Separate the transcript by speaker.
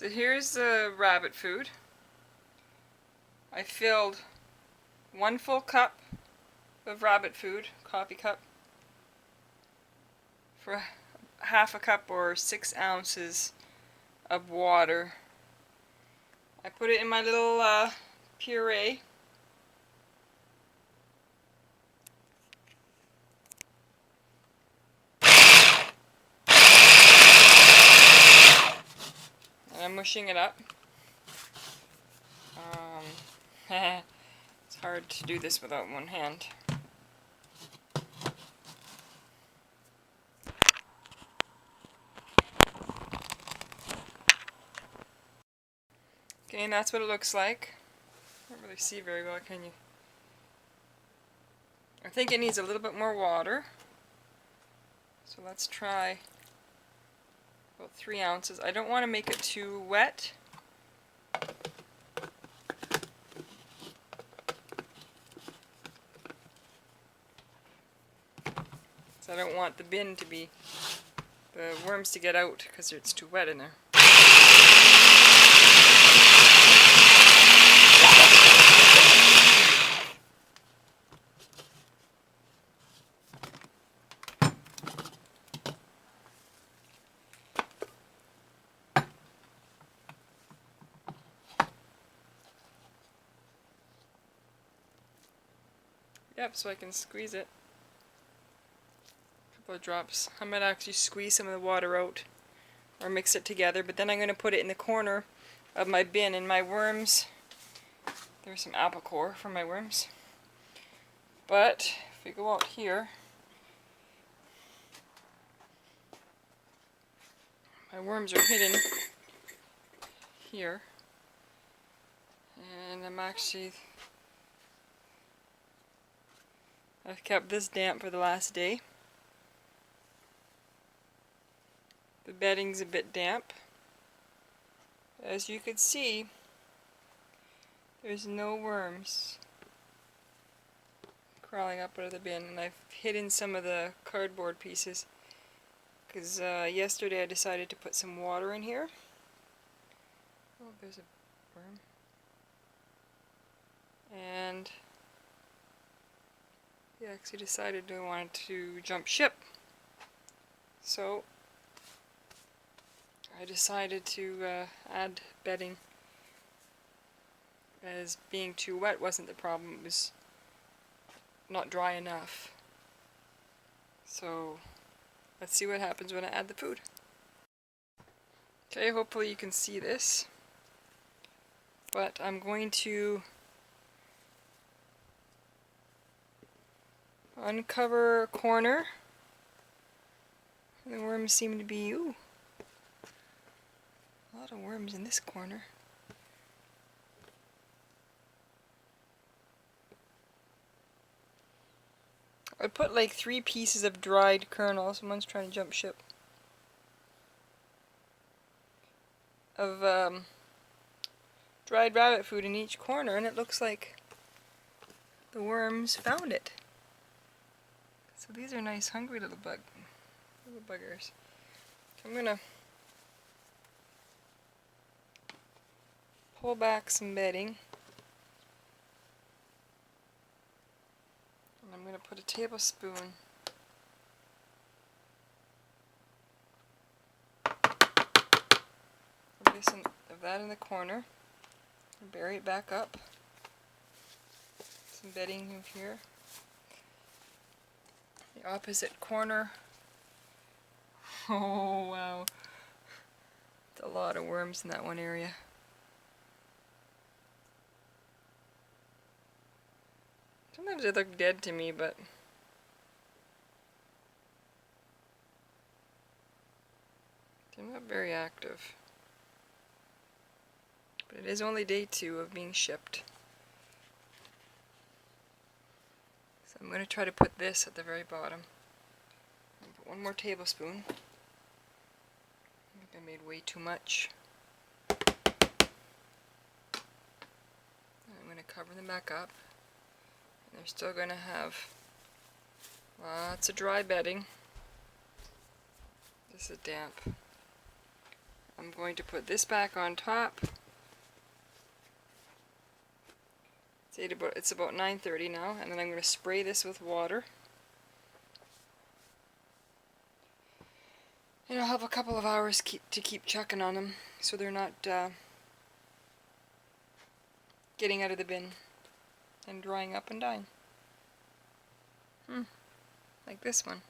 Speaker 1: So here's the rabbit food. I filled 1 full cup of rabbit food, coffee cup, for half a cup or 6 ounces of water. I put it in my little puree. And I'm mushing it up. It's hard to do this without one hand. Okay, and that's what it looks like. Can't really see very well, can you? I think it needs a little bit more water. So let's try about 3 ounces. I don't want to make it too wet. So I don't want the bin to be, the worms to get out because it's too wet in there. Yep, so I can squeeze it. A couple of drops. I might actually squeeze some of the water out or mix it together, but then I'm going to put it in the corner of my bin. And my worms, there's some apple core for my worms. But if we go out here, my worms are hidden here. And I've kept this damp for the last day. The bedding's a bit damp. As you can see, there's no worms crawling up out of the bin, and I've hidden some of the cardboard pieces because yesterday I decided to put some water in here. Oh, there's a worm. And he actually decided he wanted to jump ship. So I decided to add bedding, as being too wet wasn't the problem, it was not dry enough. So let's see what happens when I add the food. Okay, hopefully you can see this, but I'm going to uncover a corner. The worms seem to be, ooh, a lot of worms in this corner. I put like 3 pieces of dried kernels, someone's trying to jump ship, of dried rabbit food in each corner, and it looks like the worms found it. So these are nice hungry little buggers. I'm gonna pull back some bedding. And I'm going to put a tablespoon of that in the corner. And bury it back up. Some bedding in here. The opposite corner. Oh wow. It's a lot of worms in that one area. Sometimes they look dead to me, but they're not very active. But it is only day 2 of being shipped. So I'm going to try to put this at the very bottom. I'll put 1 more tablespoon. I think I made way too much. I'm going to cover them back up. And they're still going to have lots of dry bedding. This is damp. I'm I'm going to put this back on top. It's about 9:30 now, and then I'm going to spray this with water. And I'll have a couple of hours to keep checking on them so they're not getting out of the bin and drying up and dying. Like this one.